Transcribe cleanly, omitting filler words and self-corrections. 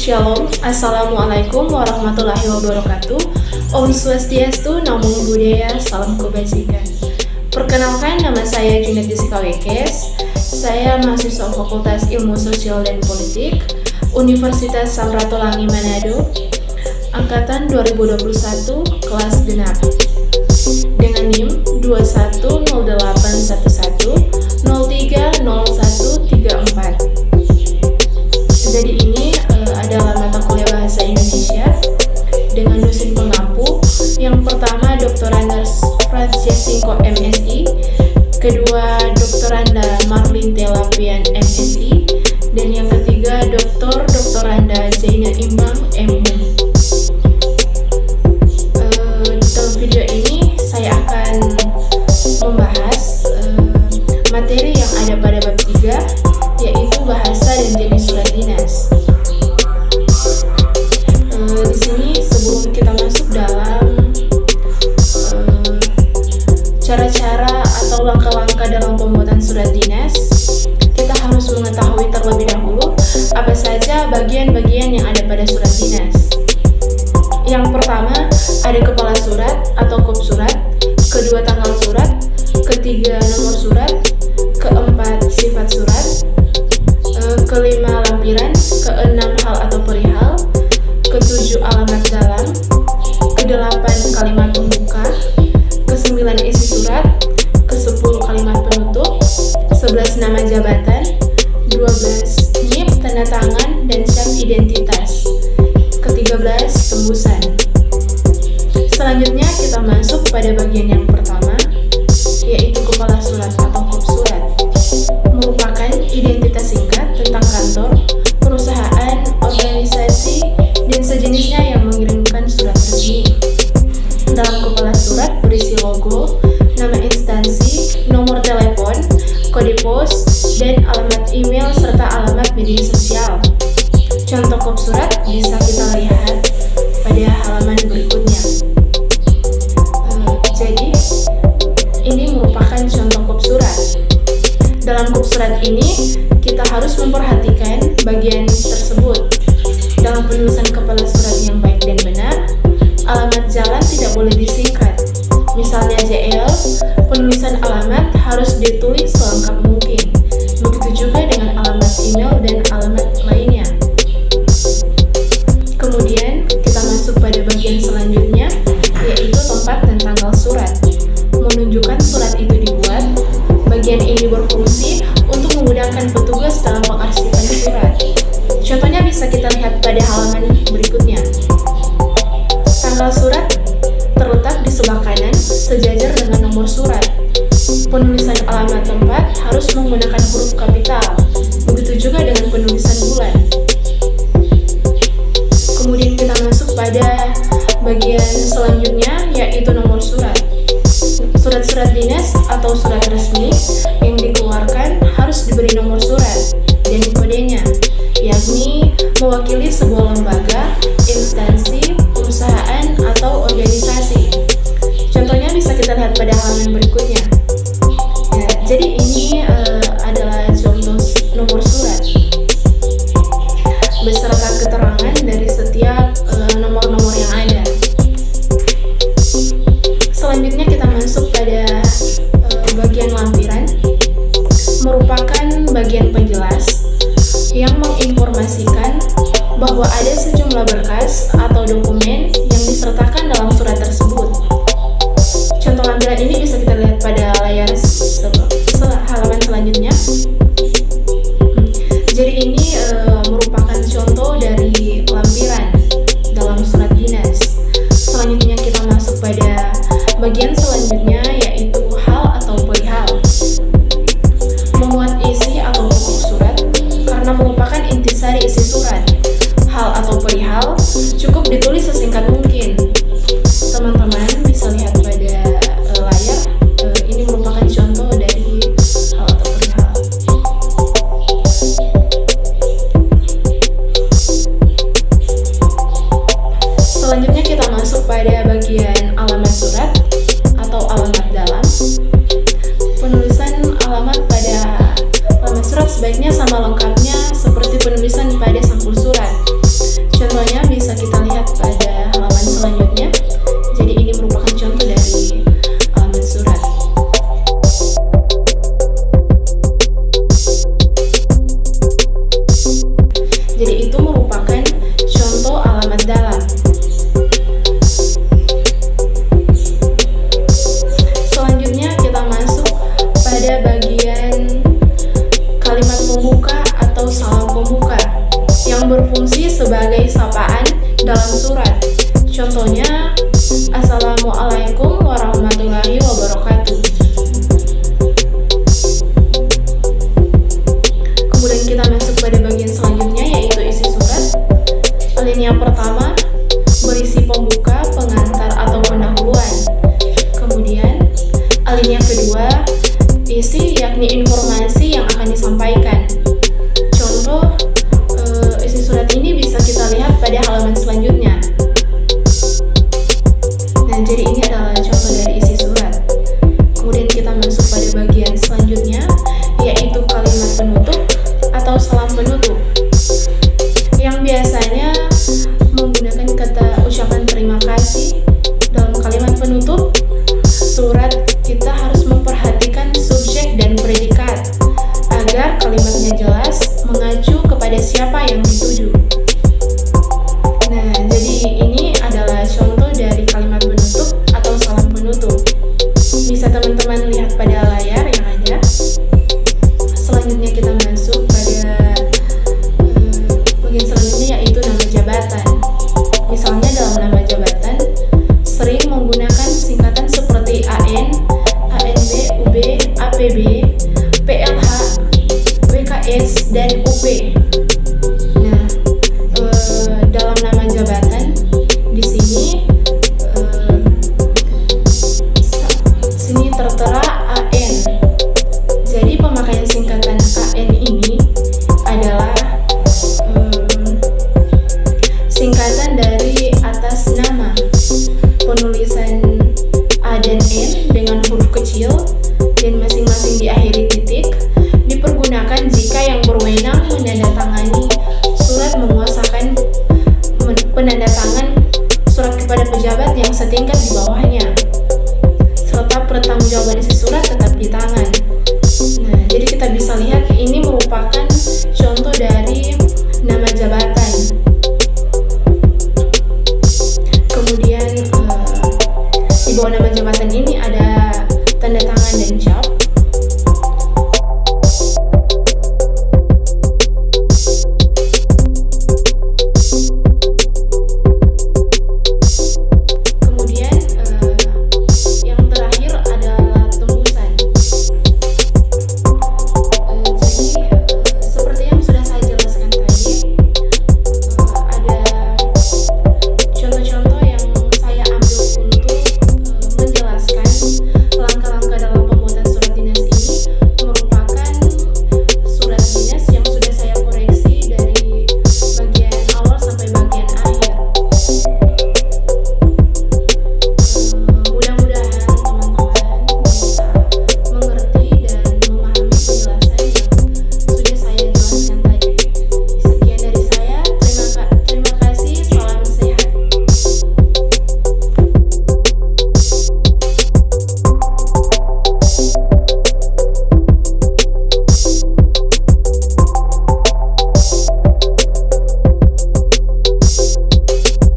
Shalom, Assalamualaikum warahmatullahi wabarakatuh. Om Swastiastu, Namo Buddhaya, Salam Kebajikan. Perkenalkan, nama saya Junet Jessica Wekes. Saya mahasiswa Fakultas Ilmu Sosial dan Politik Universitas Samratulangi Manado, Angkatan 2021, kelas genap, dengan NIM 210811030134. Jadi ini adalah mata kuliah bahasa Indonesia dengan dosen pengampu. Yang pertama Dr. Anders Francesco MSI, kedua Dr. Anda Marlin Telapian MSI, dan yang ketiga Dr. Anda Zainal Imbang MU. Dalam video ini saya akan membahas materi yang ada pada bab 3, yaitu bahasa dan jenis surat dinas. Di sini sebelum kita masuk dalam cara-cara atau langkah-langkah dalam pembuatan surat dinas, kita harus mengetahui terlebih dahulu apa saja bagian-bagian yang ada pada surat dinas. Yang pertama, ada kepala surat atau kop surat, kedua tanggal surat, ketiga nomor surat, keempat sifat surat, kelima lampiran, keenam hal atau perihal, ketujuh alamat dalam, kedelapan kalimat pembuka, kesembilan isi surat, kesepuluh kalimat penutup, 11 nama jabatan, 12 NIP tanda tangan dan cap identitas, ke-13 tembusan. Selanjutnya kita masuk pada bagian yang pertama, yaitu kepala surat atau kop surat. Merupakan identitas singkat tentang kantor, perusahaan, organisasi, dan sejenisnya yang mengirimkan surat resmi. Dalam kepala surat berisi logo, nama instansi, nomor telepon, kode pos, dan alamat email serta alamat media sosial. Contoh kop surat bisa kita lihat pada halaman berikutnya. Jadi, ini merupakan contoh kop surat. Dalam kop surat ini, kita harus memperhatikan bagian tersebut. Dalam penulisan kepala surat yang baik dan benar, alamat jalan tidak boleh disingkat. Misalnya JL, penulisan alamat harus ditulis selengkap mungkin. Begitu juga dengan alamat email dan alamat lainnya. Kemudian, kita masuk pada bagian selanjutnya, yaitu tempat dan tanggal surat. Menunjukkan surat itu dibuat, bagian ini berfungsi untuk memudahkan petugas dalam pengarsipan surat. Contohnya bisa kita lihat pada halaman berikutnya. Tanggal surat terletak di sebelah kanan sejajar dengan nomor surat. Penulisan alamat tempat harus menggunakan huruf kapital. Begitu juga dengan penulisan bulan. Kemudian kita masuk pada bagian selanjutnya, yaitu nomor surat. Surat-surat dinas atau surat resmi yang dikeluarkan harus diberi nomor surat dan kodenya, yakni mewakili sebuah lembaga, instansi, perusahaan, atau organisasi. Contohnya bisa kita lihat pada halaman berikutnya. Ya, jadi ini adalah contoh nomor surat beserta keterangan dari setiap nomor-nomor yang ada. Selanjutnya kita masuk pada bagian lampiran. Merupakan bagian penjelas yang menginformasikan bahwa ada sejumlah berkas atau dokumen yang disertakan dalam surat tersebut. Contoh lampiran ini bisa kita lihat pada layar halaman selanjutnya. Jadi ini merupakan contoh dari lampiran dalam surat dinas. Selanjutnya kita masuk pada bagian selanjutnya, yaitu hal atau perihal. Memuat isi atau pokok surat karena merupakan intisari isi surat. Hal atau perihal cukup ditulis sesingkat mungkin. Teman-teman bisa lihat pada layar, ini merupakan contoh dari hal atau perihal. Selanjutnya kita masuk pada bagian alamat surat atau alamat dalam. Penulisan alamat pada alamat surat sebaiknya sama lengkapnya seperti penulisan pada sampul surat. yang berfungsi sebagai sapaan dalam surat. Contohnya, Assalamualaikum warahmatullahi wabarakatuh. Kemudian kita masuk pada bagian selanjutnya, yaitu isi surat. Alinea pertama berisi pembuka, pengantar atau pendahuluan. Kemudian alinea kedua isi, yakni informasi yang akan disampaikan. Contoh isi surat ini bisa kita lihat pada halaman selanjutnya. Nah, jadi ini adalah contoh dari isi surat. Kemudian kita masuk pada bagian selanjutnya, yaitu kalimat penutup atau salam penutup, yang biasanya menggunakan kata ucapan terima kasih. Dalam kalimat penutup surat, kita harus memperhatikan subjek dan predikat agar kalimatnya jelas mengacu kepada siapa yang dituju. Nah, jadi ini adalah contoh dari kalimat penutup atau salam penutup. Bisa teman-teman lihat pada layar yang ada. Selanjutnya kita masuk pada bagian selanjutnya, yaitu nama jabatan. Misalnya dalam nama jabatan sering menggunakan singkatan seperti AN, ANB, UB, APB, PLH, WKS, dan UP. Nah, dalam nama jabatan di sini tertera AN. Jadi pemakaian singkatan AN ini adalah singkatan dari atas nama. Penulisan A dan N dengan huruf kecil dan masing-masing diakhiri titik dipergunakan jika yang berwenang menandatangani surat menguasakan penandatangan surat kepada pejabat yang setingkat di bawahnya, serta pertanggungjawaban isi surat tetap di tangan. Nah, jadi kita bisa lihat ini merupakan contoh dari